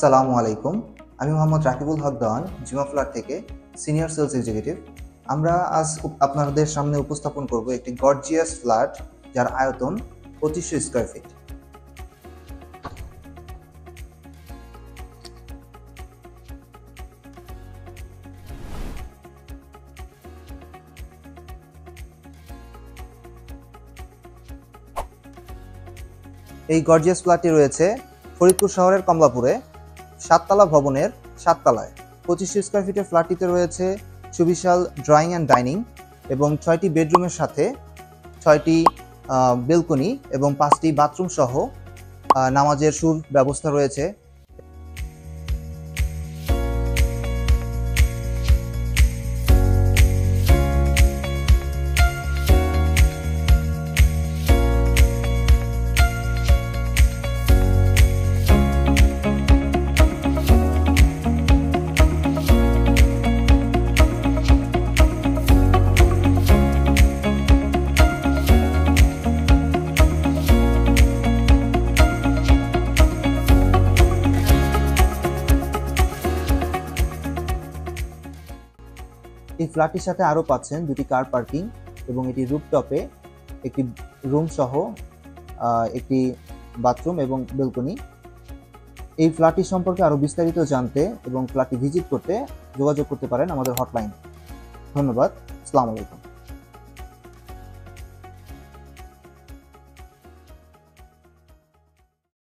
সালামু আলাইকুম। আমি মোহাম্মদ রাকিবুল হক দেওয়ান, জিমা ফ্ল্যাট থেকে সিনিয়র সেলস এক্সিকিউটিভ। আমরা আজ আপনাদের সামনে উপস্থাপন করব একটি গর্জিয়াস ফ্ল্যাট যার আয়তন 2500 স্কোয়ার ফিট। এই গর্জিয়াস ফ্ল্যাটটি রয়েছে ফরিদপুর শহরের কমলাপুরে, 7তলা ভবনের 7 তলায়। 2500 স্কোয়ার ফিটের ফ্ল্যাটটিতে রয়েছে সুবিশাল ড্রয়িং অ্যান্ড ডাইনিং এবং 6টি বেডরুমের সাথে 6টি বেলকনি এবং 5টি বাথরুম সহ নামাজের সুব্যবস্থা রয়েছে। এই ফ্ল্যাটটির সাথে আরও পাচ্ছেন 2টি কার পার্কিং এবং এটি রুফটপে একটি রুম সহ একটি বাথরুম এবং বেলকনি। এই ফ্ল্যাটটি সম্পর্কে আরও বিস্তারিত জানতে এবং ফ্ল্যাটটি ভিজিট করতে যোগাযোগ করতে পারেন আমাদের হটলাইন। ধন্যবাদ। আসসালামু আলাইকুম।